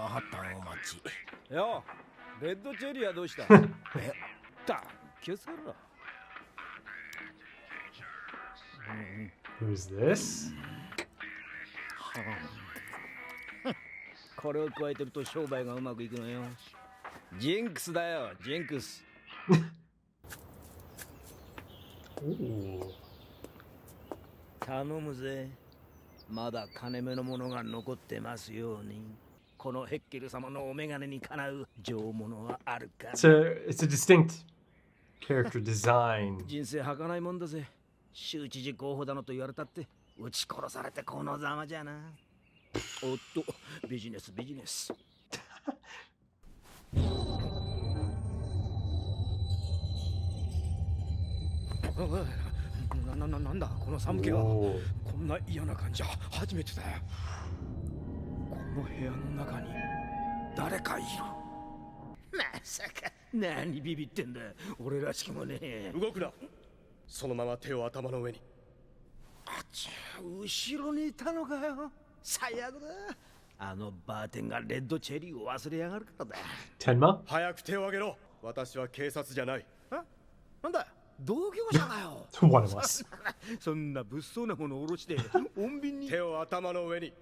マハッタンを待ち。よ、レッドチェリーはどうした？え、気をつけろ。Who's this? これを加えてると商売がうまくいくのよ。ジンクスだよ、ジンクス。頼むぜ。まだ金目のものが残ってますように。このヘッケル様のお眼鏡にかなう上物はあるかな。It's a distinct character design. 人生儚いもんだぜ。州知事候補だのと言われたって撃ち殺されてこのざまじゃな。おっと、ビジネス。なんだこの寒気は。こんな嫌な感じは初めてだよ。この部屋の中に誰かいる。まさか。何ビビってんだ。俺らしくもねえ。動くな。そのまま手を頭の上に。あっちゃ、後ろにいたのかよ。最悪だ。あのバーテンがレッドチェリーを忘れやがるからだ。Tenma? 早く手を挙げろ。私は警察じゃない。なんだ、同業者だよ。One of us. そんな物騒なものを下ろして穏便に。手を頭の上に。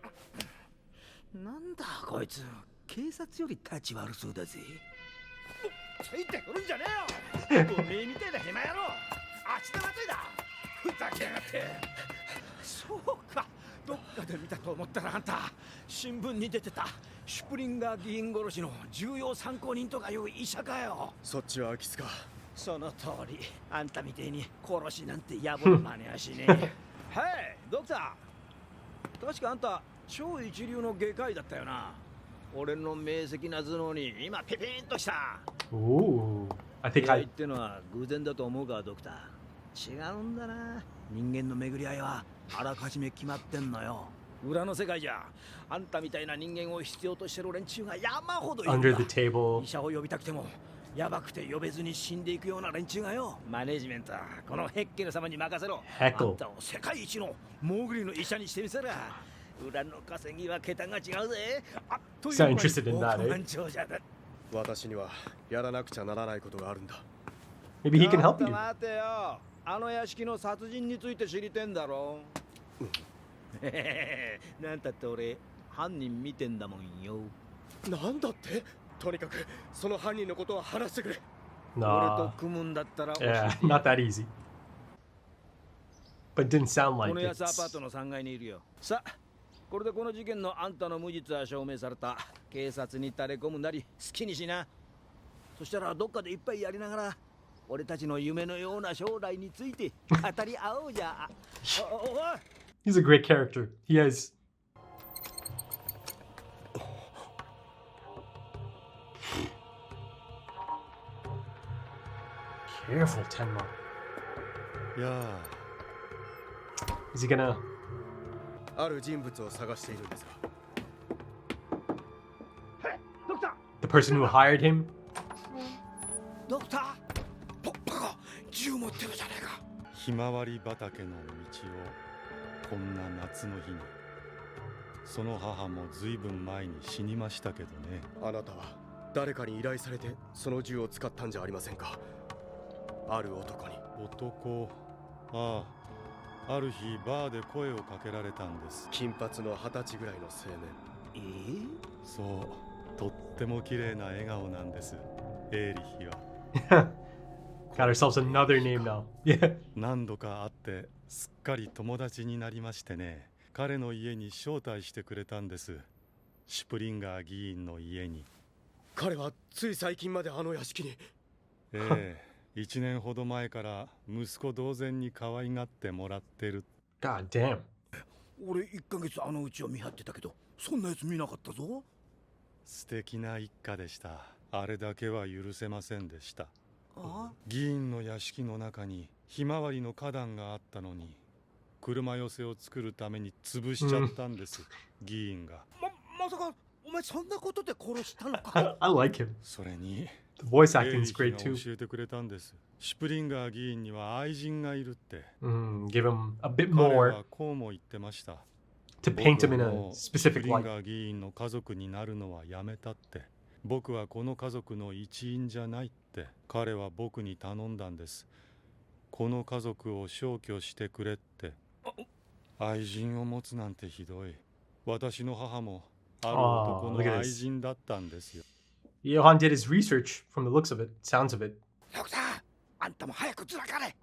なんだこいつ、警察より立ち悪そうだぜ。ついてくるんじゃねえよ。おめえみたいなヘマ野郎。あちたまついだ。ふざけやがって。そうか、どっかで見たと思ったらあんた新聞に出てたシュプリンガー議員殺しの重要参考人とかいう医者かよ。そっちは空き巣か。その通り。あんたみてえに殺しなんて野暮な真似はしねえ。はい、ドクター。確かあんた超一流の外科医だったよな。俺の明晰な頭脳に今ピピンとした。Ooh. I think 言 I. ってのは偶然だと思うか、ドクター。違うんだな。人間の巡り合いはあらかじめ決まってんのよ。裏の世界じゃあんたみたいな人間を必要としてる連中が山ほどいるんだ。 Under the table. 医者を呼びたくてもやばくて呼べずに死んでいくような連中がよ。マネジメントはこのヘッケル様に任せろ。ヘックルあんたを世界一のモーグリの医者にしてみせら。裏の稼ぎは桁が違うぜ。あっという間に So interested in that, eh? 億万長者だ。私にはやらなくちゃならないことがあるんだ。 Maybe he can help ちょっ you. と待てよ。あの屋敷の殺人について知りてんだろ。なんたって俺犯人見てんだもんよ。なんだって？とにかくその犯人のことは話してくれ。俺 Nah. と組むんだったら教え Yeah, て。 not that easy. But it didn't sound こ like の it. やつアパートの3階にいるよ。さあ、これでこの事件のあんたの無実は証明された。警察に垂れ込むなり好きにしな。そしたらどっかでいっぱいやりながら俺たちの夢のような将来について語り合おうじゃ。おい。 He's a great character. He has. Careful, Tenma. いや Is he gonna? ある人物を探しているんですが。ドクター。 The person who hired him? ドクター。バカ、銃持ってるじゃねえか。ひまわり畑の道をこんな夏の日に。その母もずいぶん前に死にましたけどね。あなたは誰かに依頼されてその銃を使ったんじゃありませんか。ある男に。男。ああ、ある日バーで声をかけられたんです。金髪の20歳ぐらいの青年。そう、とっても綺麗な笑顔なんです、エーリヒは。Got ourselves another name now. Yeah. 何度か会ってすっかり友達になりましてね。彼の家に招待してくれたんです。シュプリンガー議員の家に。彼はつい最近まであの屋敷に。ええ、1年ほど前から息子同然に可愛がってもらってる。 God damn. 俺1ヶ月あのうちを見張ってたけどそんなやつ見なかったぞ。素敵な一家でした。あれだけは許せませんでした。あ？議員の屋敷の中にひまわりの花壇があったのに、車寄せを作るために潰しちゃったんです、議員が。まさかお前そんなことで殺したのか。I like him. それに The voice エー acting リ is ヒ great が too. 教えてくれたんです。シュプリンガー議員には愛人がいるって。 Give him a bit 彼 more. はこうも言ってました。to paint him in 僕はも a うシュ specific プリン light. ガー議員の家族になるのはやめたって。僕はこの家族の一員じゃないって彼は僕に頼んだんです。この家族を消去してくれって。愛人を持つなんてひどい。私の母もある男 Oh, look at の愛 this. 人だったんですよ。 Johan did his research from the looks of it, sounds of it. ドクター、あんたも早くずらかれ。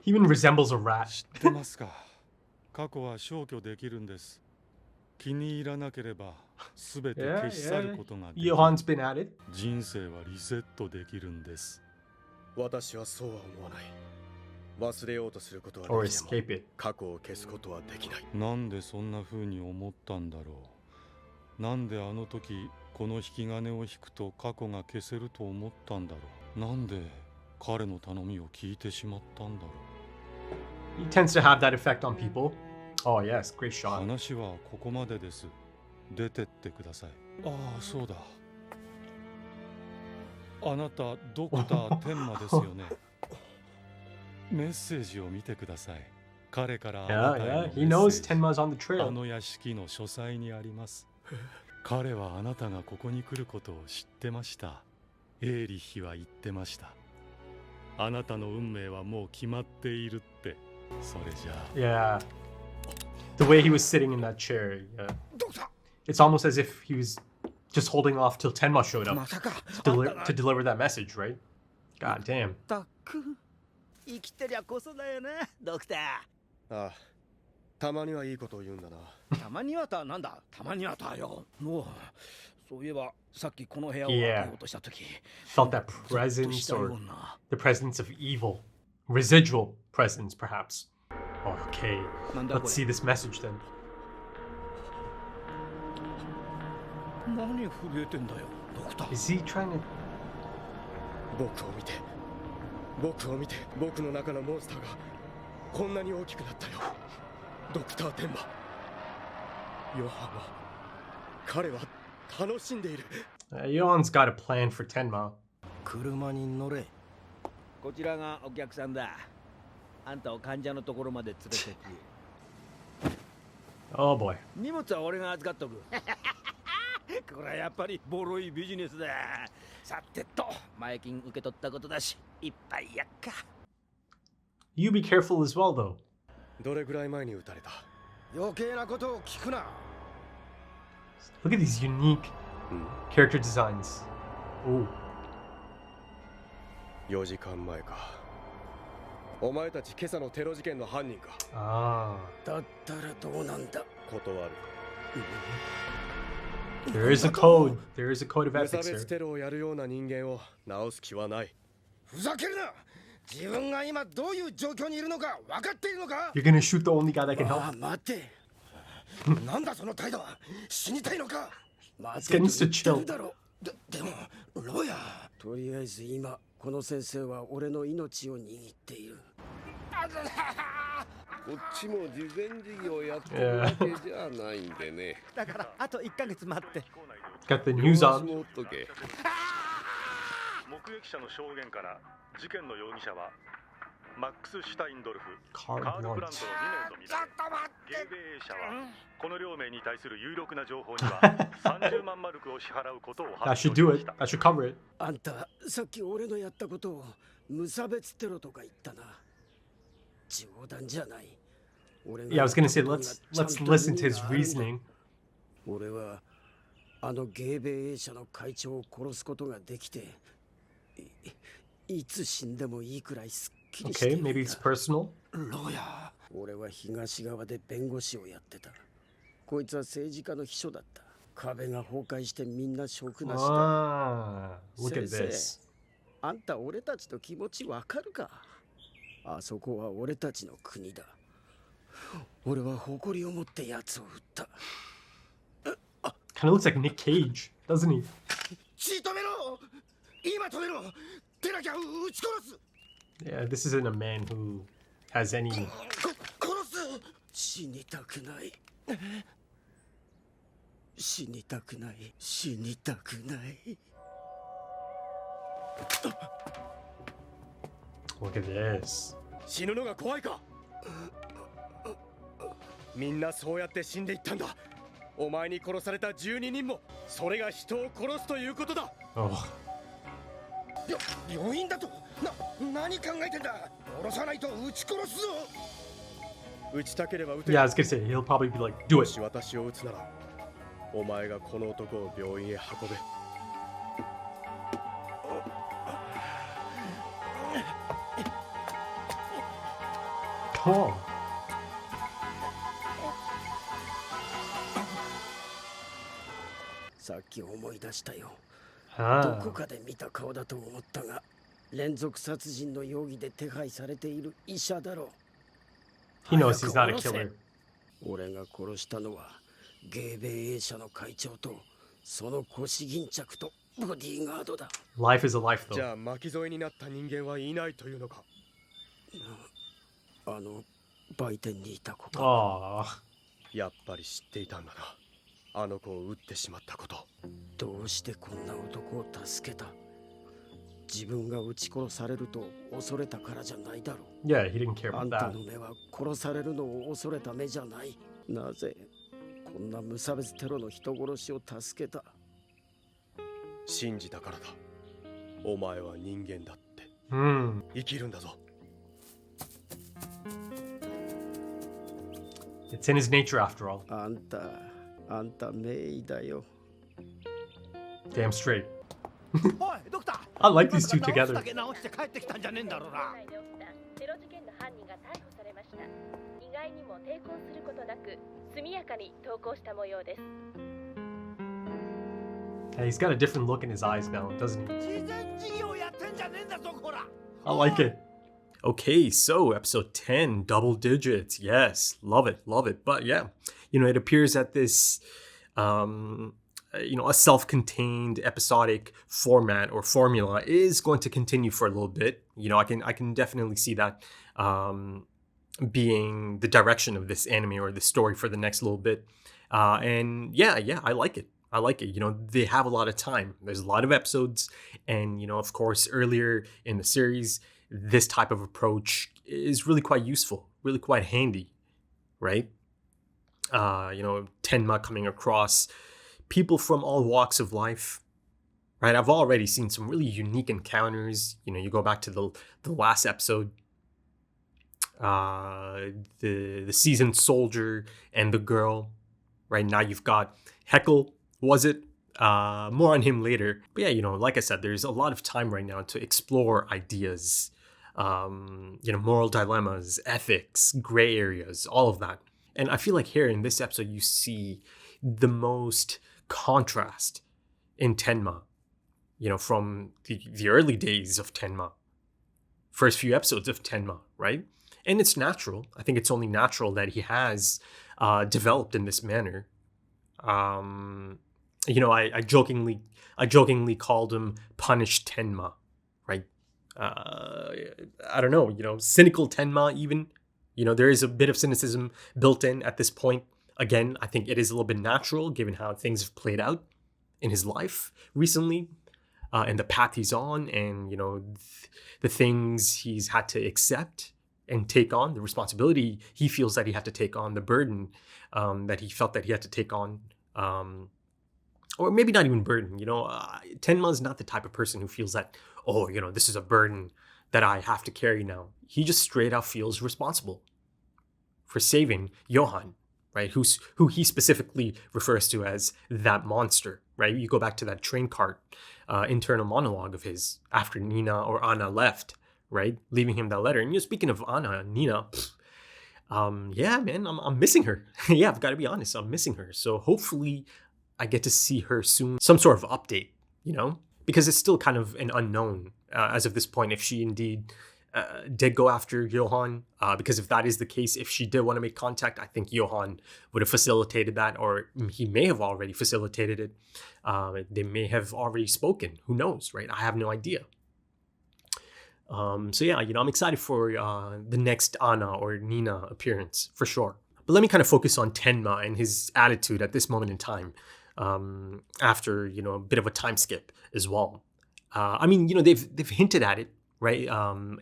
He even resembles a rat. 知ってますか。過去は消去できるんです。気に入らなければ全て Yeah, 消し去る yeah. ことができる。 Johan's been at it. 人生はリセットできるんです。私はそうは思わない。忘れようとすることは Or できても escape it. 過去を消すことはできない。なんでそんな風に思ったんだろう。なんであの時この引き金を引くと過去が消せると思ったんだろう。なんで彼の頼みを聞いてしまったんだろ He tends to have that effect on people. Oh, yes, great う。 shot. 話はここまでです。出てってください。ああ、そうだ。あなたドクター天馬ですよね。メッセージを見てください。彼からあ Yeah, なたへの yeah. メ He ッ knows セージ。 Tenma's on the あ trail. の屋敷の書斎にあります。彼はあなたがここに来ることを知ってました。エーリッヒは言ってました。あなたの運命はもう決まっているって。それじゃあ。 Yeah. The way he was sitting in that chair. Yeah. ドクタ It's almost as if he was just holding off till Tenma showed ー、 up まさか to deliver that message, right? God damn. たく生きてりゃこそだよな、ドクタああ、たまにはいいことを言うんだな。ー。たまにはたなんだ、たまにはたよ。もうそういえばさっきこの部屋を Yeah. 開けようとした時、 Felt that ゾッとし presence たよ or うな。 the presence of evil. Residual presence, perhaps. Okay. なんだこ Let's see れ。 this message then. 何震えてんだよ、ドクター。 Is he trying to... 僕を見て、僕を見て、僕の中のモンスターがこんなに大きくなったよ。ドクター天馬。ヨハンは、彼は楽しんでいる。Johan's got a plan for Tenma. 車に乗れ。こちらがお客さんだ。あんたを患者のところまで連れてく。 Oh boy. 荷物は俺が預かっとく。これはやっぱりボロいビジネスだ。さてと、前金受け取ったことだし、いっぱいやっか。 You be careful as well, though. どれぐらい前に撃たれた？余計なことを聞くな。 Look at these unique character designs. Oh. 4時間前か。お前たち今朝のテロ事件の犯人か。 Ah. だったらどうなんだ。断る。 There is a code. There is a code of 無差 ethics 別 here. テロをやるような人間を直す気はない。ふざけるな。自分が今どういう状況にいるのか分かっているのか。 You're gonna shoot the only guy that can ああ、 help. 待て。なんだその態度は。死にたいのか。待 Get used to chill. だろ。でもロヤ。とりあえず今この先生は俺の命を握っている。こっちも慈善事業やってるわけじゃないんでね。だからあと1ヶ月待って。 Got the news 両足 on. も追っとけ。目撃者の証言から事件の容疑者はマックス・シュタインドルフ、 Carl カール・ブランドの Blunt. 2名とみられ、と待ゲーベー社はこの両名に対する有力な情報には30万マルクを支払うことを That 発 should 表し do ま it. した。 That should cover it. あんたさっき俺のやったことを無差別テロとか言ったな。冗談じゃない。 Yeah, I was gonna say let's listen to his reasoning. 俺はあのゲーベー社の会長を殺すことができて、いつ死んでもいいくらいすっきりしてい Okay, るんだ。 maybe it's personal. ロヤ。俺は東側で弁護士をやってた。こいつは政治家の秘書だった。壁が崩壊してみんな食なしだ。 Ah, look at 先生、 this. あんた俺たちの気持ちわかるか。あそこは俺たちの国だ。俺は誇りを持って奴を撃った。 Kind of looks like Nick Cage, doesn't he? 血止めろ。今止めろ。でなきゃ撃ち殺す。 Yeah, this isn't a man who has any. 殺す。死にたくない。死にたくない。死にたくない。 Look at this. 死ぬのが怖いか。みんなそうやって死んでいったんだ。お前に殺された12人もそれが人を殺すということだ。 Oh. 病院だと何考えてんだ。殺さないと撃ち殺すぞ。撃ちたければ撃て。 Yeah, I was gonna say, he'll probably be like, do も it. し私を撃つならお前がこの男を病院へ運べ。 Come on. さっき思い出したよ。ど Ah. こかで見た顔だと思ったが、連続殺人の容疑で手配されている医者だろう。 He knows he's not a 早く下ろせ。 killer. 俺が殺したのは芸米営社の会長とその腰巾着とボディーガードだ。 Life is a life, じ though. ゃあ巻き添えになった人間はいないというのか。あの売店にいた子か。 Aw. やっぱり知っていたんだな。あの子を撃ってしまったこと。どうしてこんな男を助けた。自分が撃ち殺されると恐れたからじゃないだろう。 Yeah, he didn't care あ about んた that. の目は殺されるのを恐れた目じゃない。なぜこんな無差別テロの人殺しを助けた。信じたからだ。お前は人間だって。 Hmm. 生きるんだぞ。 It's in his nature, after all. あんた名医だよ。 Damn straight. おいドクター。 I like these two 直す together. だけ直して帰ってきたんじゃねえんだろうな。で起きたテロ事件の犯人が逮捕されました。意外にも抵抗することなく速やかに投降した模様です。 Yeah, he's got a different look in his eyes now, doesn't he? 慈善事業やってんじゃねえんだぞこら。 I like it. Okay, so episode 10, double digits. Yes, love it, love it. But yeah, it appears that this, a self-contained episodic format or formula is going to continue for a little bit. I can definitely see that being the direction of this anime or the story for the next little bit. And yeah, I like it. I like it. They have a lot of time. There's a lot of episodes. And, of course, earlier in the series, this type of approach is really quite useful, really quite handy, right? Tenma coming across people from all walks of life, right? I've already seen some really unique encounters. You go back to the last episode, the seasoned soldier and the girl, right? Now you've got Heckle, was it? More on him later. But yeah, like I said, there's a lot of time right now to explore ideas, moral dilemmas, ethics, gray areas, all of that. And I feel like here in this episode, you see the most contrast in Tenma, from the early days of Tenma, first few episodes of Tenma, right? And it's natural. I think it's only natural that he has developed in this manner. I jokingly called him Punished Tenma, right? I don't know, cynical Tenma even. There is a bit of cynicism built in at this point. Again, I think it is a little bit natural given how things have played out in his life recently, and the path he's on, and, the things he's had to accept and take on, the responsibility he feels that he had to take on, the burden that he felt that he had to take on. Or maybe not even burden, Tenma is not the type of person who feels that, this is a burden that I have to carry now. He just straight out feels responsible for saving Johan, right? Who he specifically refers to as that monster, right? You go back to that train cart internal monologue of his after Nina or Anna left, right? Leaving him that letter. And speaking of Anna and Nina, yeah, man, I'm missing her. Yeah, I've got to be honest, I'm missing her. So hopefully I get to see her soon. Some sort of update, because it's still kind of an unknown as of this point if she indeed did go after Johan. Because if that is the case, if she did want to make contact, I think Johan would have facilitated that, or he may have already facilitated it. They may have already spoken. Who knows, right? I have no idea. So yeah, I'm excited for the next Anna or Nina appearance for sure. But let me kind of focus on Tenma and his attitude at this moment in time. After a bit of a time skip as well. They've hinted at it right?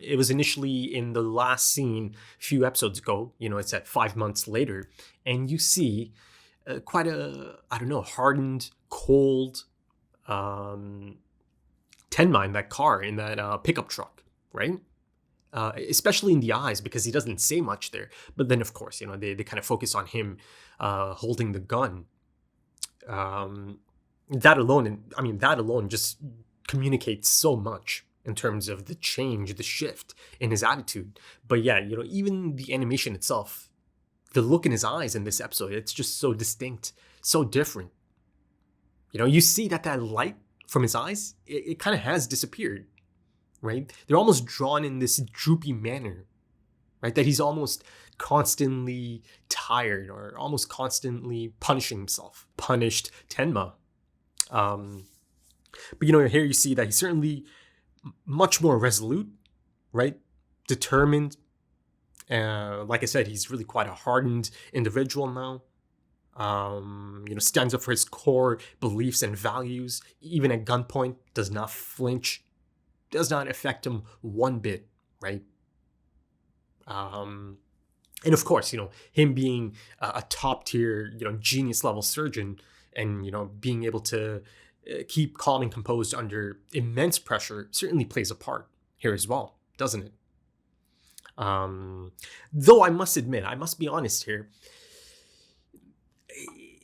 It was initially in the last scene a few episodes ago. It's at 5 months later, and you see quite a, I don't know, hardened, cold Tenma in that car, in that pickup truck, right? Especially in the eyes, because he doesn't say much there. But then, of course, they kind of focus on him holding the gun. That alone just communicates so much in terms of the change, the shift in his attitude. But yeah, even the animation itself, the look in his eyes in this episode, it's just so distinct, so different. You see that light from his eyes, it kind of has disappeared, right? They're almost drawn in this droopy manner, right? That he's almost constantly tired or almost constantly punishing himself. Punished Tenma. But here you see that he's certainly much more resolute, right? Determined. Like I said, he's really quite a hardened individual now. Stands up for his core beliefs and values, even at gunpoint, does not flinch, does not affect him one bit, right? And of course, him being a top tier, genius level surgeon, and being able to keep calm and composed under immense pressure certainly plays a part here as well, doesn't it? Though I must admit, I must be honest here,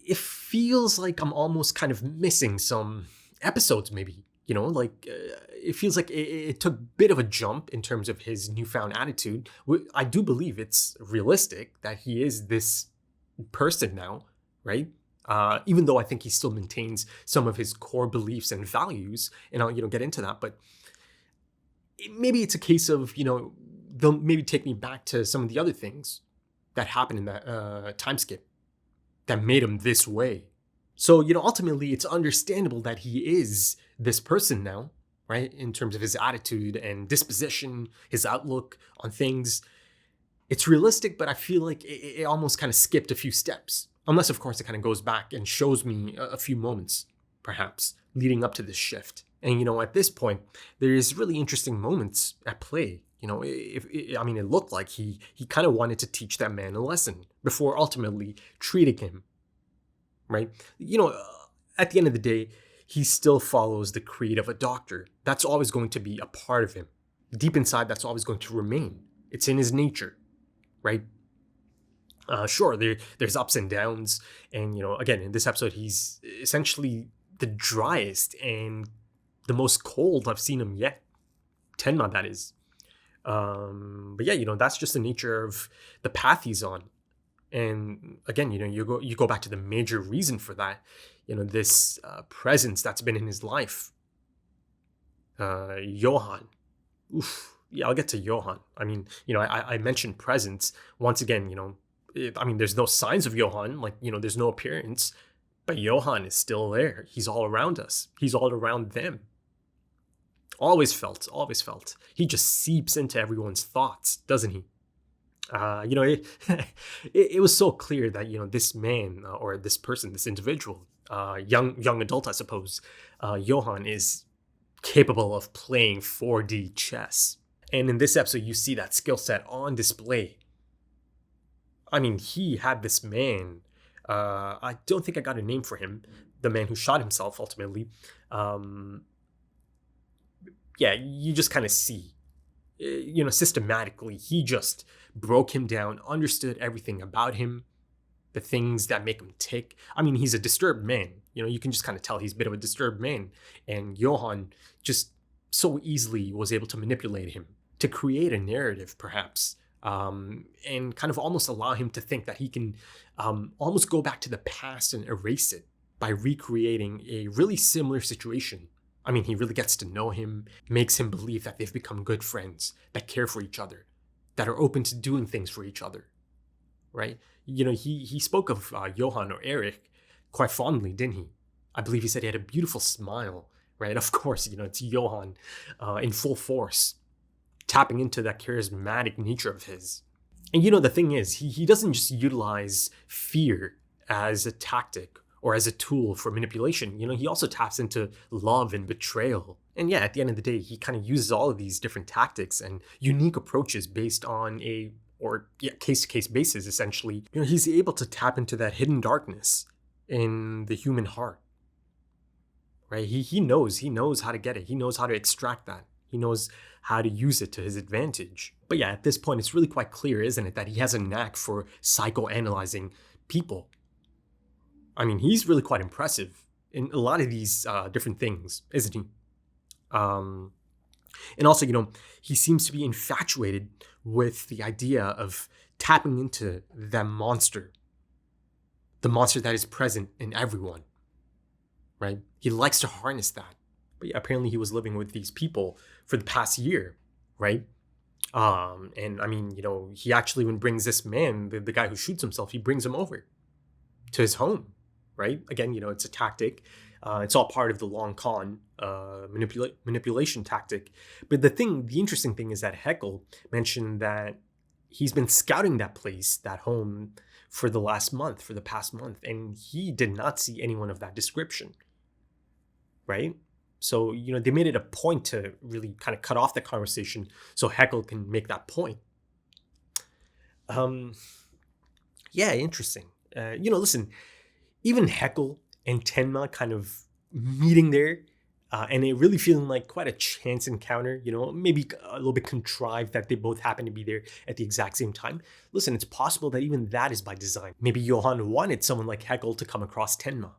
it feels like I'm almost kind of missing some episodes, maybe. It feels like it took a bit of a jump in terms of his newfound attitude. I do believe it's realistic that he is this person now, right? Even though I think he still maintains some of his core beliefs and values, and I'll get into that. But maybe it's a case of they'll maybe take me back to some of the other things that happened in that time skip that made him this way. So, ultimately, it's understandable that he is this person now, right? In terms of his attitude and disposition, his outlook on things. It's realistic, but I feel like it almost kind of skipped a few steps. Unless, of course, it kind of goes back and shows me a few moments, perhaps, leading up to this shift. And, at this point, there's really interesting moments at play. It looked like he kind of wanted to teach that man a lesson before ultimately treating him, right? At the end of the day, he still follows the creed of a doctor. That's always going to be a part of him. Deep inside, that's always going to remain. It's in his nature, right? Sure, there's ups and downs. And, again, in this episode, he's essentially the driest and the most cold I've seen him yet. Tenma, that is. But yeah, that's just the nature of the path he's on. And again, you go back to the major reason for that, this presence that's been in his life. Johan. Oof. Yeah, I'll get to Johan. I mentioned presence. Once again, there's no signs of Johan, there's no appearance, but Johan is still there. He's all around us. He's all around them. Always felt. He just seeps into everyone's thoughts, doesn't he? It was so clear that, this man or this person, this individual, young adult, I suppose, Johan is capable of playing 4D chess. And in this episode, you see that skill set on display. He had this man. I don't think I got a name for him. The man who shot himself, ultimately. Yeah, you just kind of see, systematically, he just broke him down, understood everything about him, the things that make him tick. He's a disturbed man. You can just kind of tell he's a bit of a disturbed man. And Johan just so easily was able to manipulate him to create a narrative, perhaps, and kind of almost allow him to think that he can almost go back to the past and erase it by recreating a really similar situation. He really gets to know him, makes him believe that they've become good friends, that care for each other, that are open to doing things for each other, right? He spoke of Johan or Eric quite fondly, didn't he? I believe he said he had a beautiful smile, right? Of course, it's Johan in full force, tapping into that charismatic nature of his. And the thing is, he doesn't just utilize fear as a tactic or as a tool for manipulation. He also taps into love and betrayal And yeah, at the end of the day, he kind of uses all of these different tactics and unique approaches based on case-to-case basis, essentially. He's able to tap into that hidden darkness in the human heart, right? He knows how to get it. He knows how to extract that. He knows how to use it to his advantage. But yeah, at this point, it's really quite clear, isn't it, that he has a knack for psychoanalyzing people. I mean, he's really quite impressive in a lot of these different things, isn't he? And also, he seems to be infatuated with the idea of tapping into that monster, the monster that is present in everyone, right? He likes to harness that. But yeah, apparently he was living with these people for the past year, right? And I mean, he actually even brings this man, the guy who shoots himself, he brings him over to his home, right? Again, it's a tactic. It's all part of the long con manipulation tactic. But the interesting thing is that Heckle mentioned that he's been scouting that place, that home, for the past month, and he did not see anyone of that description, right? So, they made it a point to really kind of cut off the conversation so Heckle can make that point. Yeah, interesting. Listen, even Heckle and Tenma kind of meeting there, and it really feeling like quite a chance encounter, maybe a little bit contrived that they both happen to be there at the exact same time. Listen, it's possible that even that is by design. Maybe Johan wanted someone like Heckle to come across Tenma,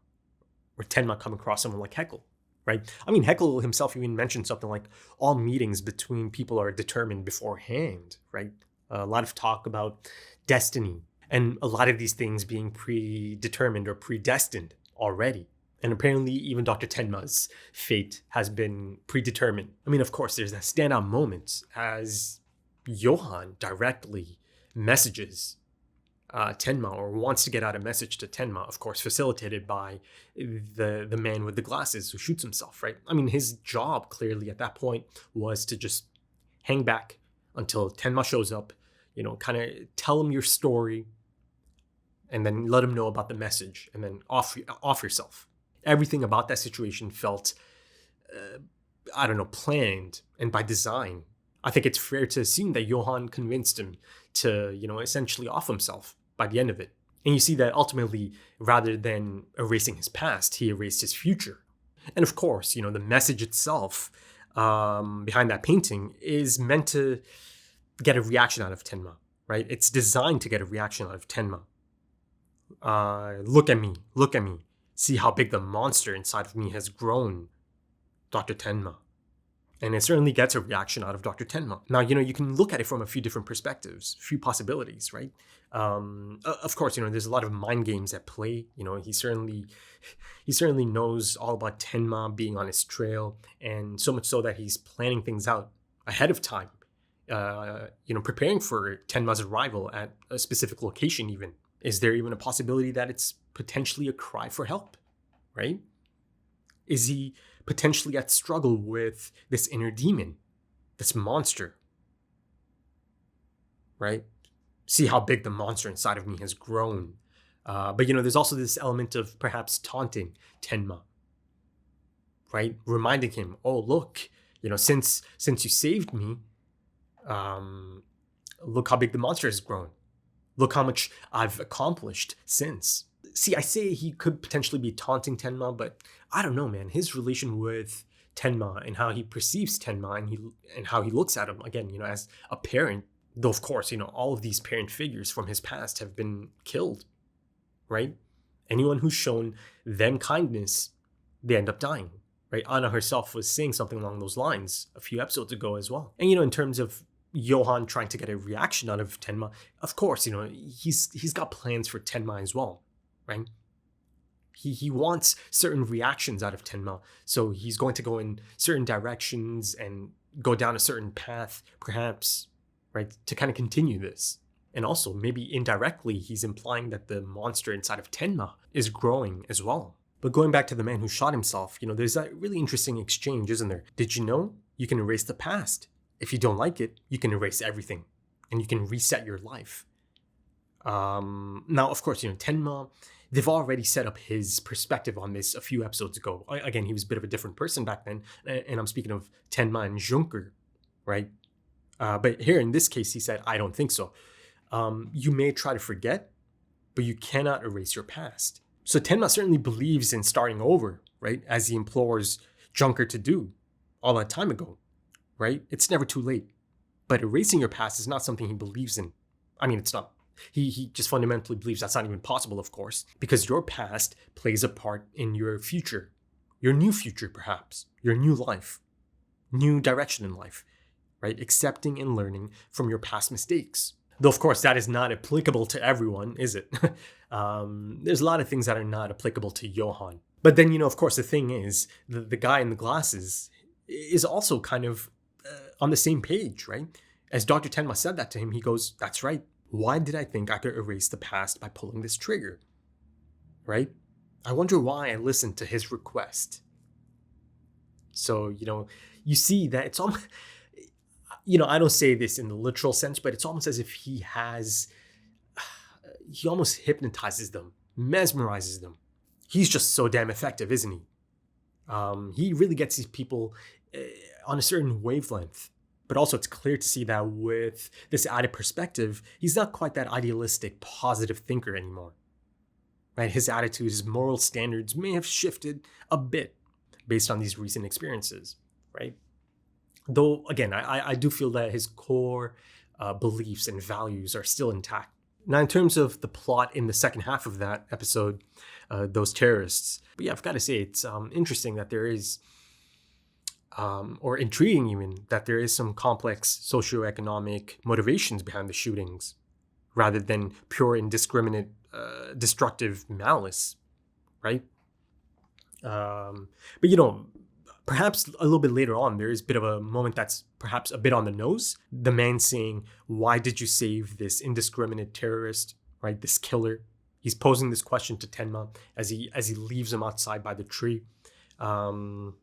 or Tenma come across someone like Heckle, right? I mean, Heckle himself even mentioned something like all meetings between people are determined beforehand, right? A lot of talk about destiny and a lot of these things being predetermined or predestined already. And apparently even Dr. Tenma's fate has been predetermined. I mean, of course, there's that standout moment as Johan directly messages Tenma, or wants to get out a message to Tenma, of course, facilitated by the man with the glasses who shoots himself, right? I mean, his job clearly at that point was to just hang back until Tenma shows up, kind of tell him your story, and then let him know about the message, and then off yourself. Everything about that situation felt, planned and by design. I think it's fair to assume that Johan convinced him to, essentially off himself by the end of it. And you see that ultimately, rather than erasing his past, he erased his future. And of course, the message itself behind that painting is meant to get a reaction out of Tenma, right? It's designed to get a reaction out of Tenma. Look at me. See how big the monster inside of me has grown, Dr. Tenma. And it certainly gets a reaction out of Dr. Tenma. Now, you can look at it from a few different perspectives, a few possibilities, right? Of course, there's a lot of mind games at play. He certainly knows all about Tenma being on his trail, and so much so that he's planning things out ahead of time. Preparing for Tenma's arrival at a specific location even. Is there even a possibility that it's potentially a cry for help, right? Is he potentially at struggle with this inner demon, this monster, right? See how big the monster inside of me has grown. But there's also this element of perhaps taunting Tenma, right? Reminding him, oh, look, since you saved me, look how big the monster has grown. Look how much I've accomplished since. See, I say he could potentially be taunting Tenma, but I don't know, man. His relation with Tenma and how he perceives Tenma and how he looks at him, again, as a parent, though of course, all of these parent figures from his past have been killed, right? Anyone who's shown them kindness, they end up dying, right? Anna herself was saying something along those lines a few episodes ago as well. And, in terms of Johan trying to get a reaction out of Tenma, of course, he's got plans for Tenma as well, right? He wants certain reactions out of Tenma, so he's going to go in certain directions and go down a certain path, perhaps, right, to kind of continue this. And also, maybe indirectly, he's implying that the monster inside of Tenma is growing as well. But going back to the man who shot himself, there's that really interesting exchange, isn't there? Did you know you can erase the past? If you don't like it, you can erase everything and you can reset your life. Now, of course, Tenma they've already set up his perspective on this a few episodes ago. Again, he was a bit of a different person back then, and I'm speaking of Tenma and Junker, right? But here in this case, he said, I don't think so. You may try to forget, but you cannot erase your past. So Tenma certainly believes in starting over, right? As he implores Junker to do all that time ago, right? It's never too late. But erasing your past is not something he believes in. I mean, it's not. He just fundamentally believes that's not even possible, of course, because your past plays a part in your future, your new future, perhaps, your new life, new direction in life, right? Accepting and learning from your past mistakes. Though, of course, that is not applicable to everyone, is it? There's a lot of things that are not applicable to Johan. But then, of course, the thing is, the guy in the glasses is also kind of on the same page, right? As Dr. Tenma said that to him, he goes, that's right. Why did I think I could erase the past by pulling this trigger? Right? I wonder why I listened to his request. So, you see that it's almost, I don't say this in the literal sense, but it's almost as if he almost hypnotizes them, mesmerizes them. He's just so damn effective, isn't he? He really gets these people on a certain wavelength. But also it's clear to see that with this added perspective, he's not quite that idealistic, positive thinker anymore. Right? His attitude, his moral standards may have shifted a bit based on these recent experiences, right? Though, again, I do feel that his core beliefs and values are still intact. Now, in terms of the plot in the second half of that episode, those terrorists, but yeah, I've got to say, it's interesting that there is, or intriguing even, that there is some complex socioeconomic motivations behind the shootings, rather than pure indiscriminate, destructive malice, right? But perhaps a little bit later on, there is a bit of a moment that's perhaps a bit on the nose. The man saying, why did you save this indiscriminate terrorist, right? This killer. He's posing this question to Tenma as he leaves him outside by the tree. And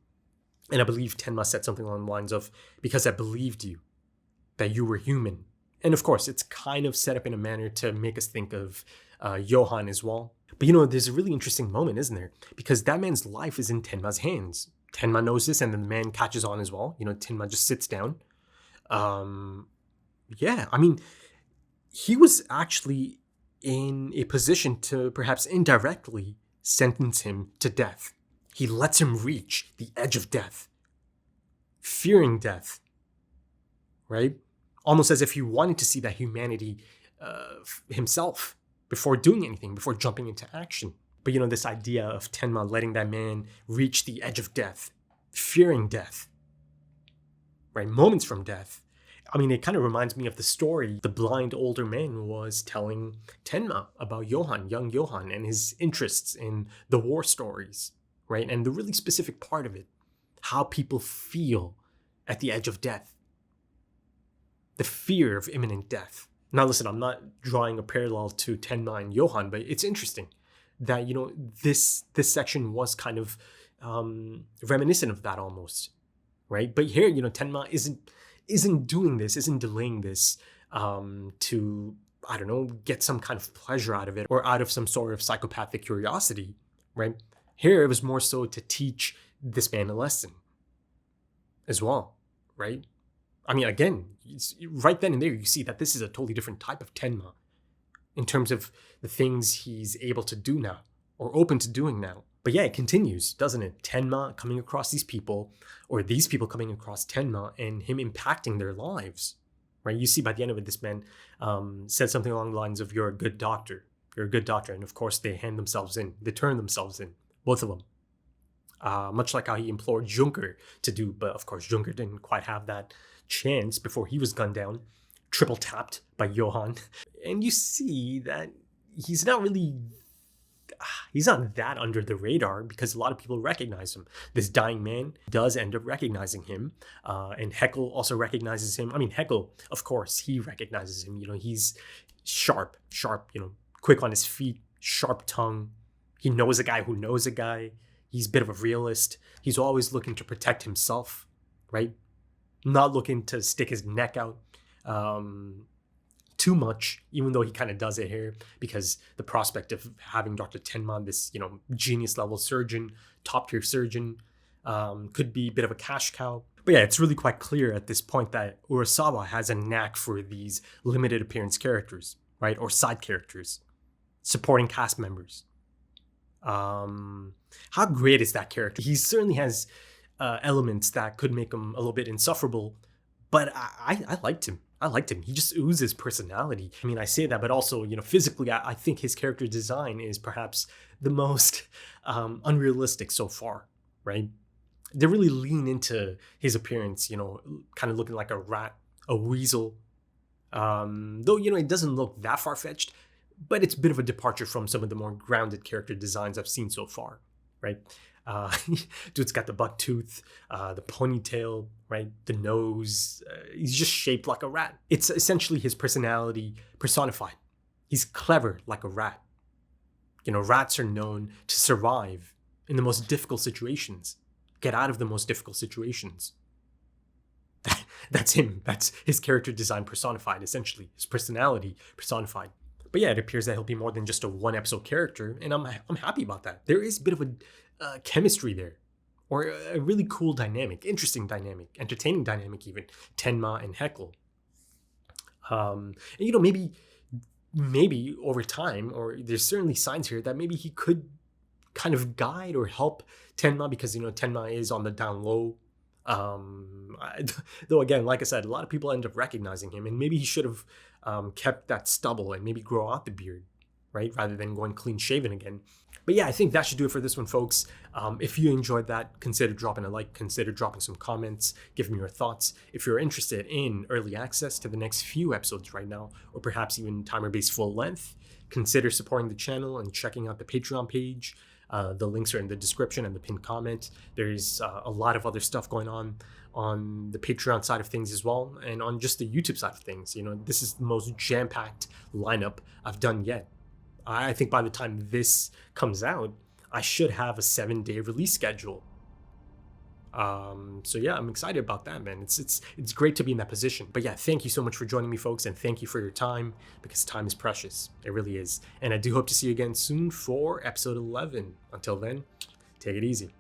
I believe Tenma said something along the lines of, because I believed you, that you were human. And of course, it's kind of set up in a manner to make us think of Johan as well. But there's a really interesting moment, isn't there? Because that man's life is in Tenma's hands. Tenma knows this, and then the man catches on as well. Tenma just sits down. He was actually in a position to perhaps indirectly sentence him to death. He lets him reach the edge of death, fearing death, right? Almost as if he wanted to see that humanity himself before doing anything, before jumping into action. But this idea of Tenma letting that man reach the edge of death, fearing death, right? Moments from death. It kind of reminds me of the story the blind older man was telling Tenma about Johan, young Johan, and his interests in the war stories. Right? And the really specific part of it, how people feel at the edge of death. The fear of imminent death. Now listen, I'm not drawing a parallel to Tenma and Johan, but it's interesting that, this section was kind of reminiscent of that almost. Right? But here, Tenma isn't doing this, isn't delaying this to, I don't know, get some kind of pleasure out of it or out of some sort of psychopathic curiosity, right? Here, it was more so to teach this man a lesson as well, right? Again, right then and there, you see that this is a totally different type of Tenma in terms of the things he's able to do now or open to doing now. But yeah, it continues, doesn't it? Tenma coming across these people, or these people coming across Tenma and him impacting their lives, right? You see by the end of it, this man said something along the lines of, you're a good doctor. You're a good doctor. And of course, they turn themselves in. Both of them. Much like how he implored Junker to do, but of course Junker didn't quite have that chance before he was gunned down, triple tapped by Johan. And you see that he's not that under the radar because a lot of people recognize him. This dying man does end up recognizing him. And Heckle also recognizes him. Heckle, of course, he recognizes him. He's sharp, quick on his feet, sharp tongue. He knows a guy who knows a guy. He's a bit of a realist. He's always looking to protect himself, right? Not looking to stick his neck out too much, even though he kind of does it here, because the prospect of having Dr. Tenma, this, genius level surgeon, top tier surgeon, could be a bit of a cash cow. But yeah, it's really quite clear at this point that Urasawa has a knack for these limited appearance characters, right? Or side characters, supporting cast members. How great is that character? He certainly has elements that could make him a little bit insufferable, but I liked him. I liked him. He just oozes personality. I mean, I say that, but also, physically, I think his character design is perhaps the most unrealistic so far, right? They really lean into his appearance, kind of looking like a rat, a weasel. Though, it doesn't look that far-fetched, but it's a bit of a departure from some of the more grounded character designs I've seen so far, right? Dude's got the buck tooth, the ponytail, right? The nose. He's just shaped like a rat. It's essentially his personality personified. He's clever like a rat. Rats are known to survive in the most difficult situations, get out of the most difficult situations. That's him. That's his character design personified, essentially. His personality personified. But yeah, it appears that he'll be more than just a one-episode character, and I'm happy about that. There is a bit of a chemistry there, or a really cool dynamic, interesting dynamic, entertaining dynamic even, Tenma and Heckle. And maybe over time, or there's certainly signs here that maybe he could kind of guide or help Tenma, because Tenma is on the down low. Though again, like I said, a lot of people end up recognizing him, and maybe he should have kept that stubble and maybe grow out the beard, right, rather than going clean shaven again. But yeah, I think that should do it for this one, folks. If you enjoyed that, consider dropping a like, consider dropping some comments, give me your thoughts. If you're interested in early access to the next few episodes right now, or perhaps even timer-based full length, consider supporting the channel and checking out the Patreon page. The links are in the description and the pinned comment. There's a lot of other stuff going on the Patreon side of things as well, and on just the YouTube side of things. This is the most jam-packed lineup I've done yet. I think by the time this comes out, I should have a 7-day release schedule. So yeah, I'm excited about that, man. It's great to be in that position. But yeah, thank you so much for joining me, folks, and thank you for your time, because time is precious. It really is. And I do hope to see you again soon for episode 11. Until then, take it easy.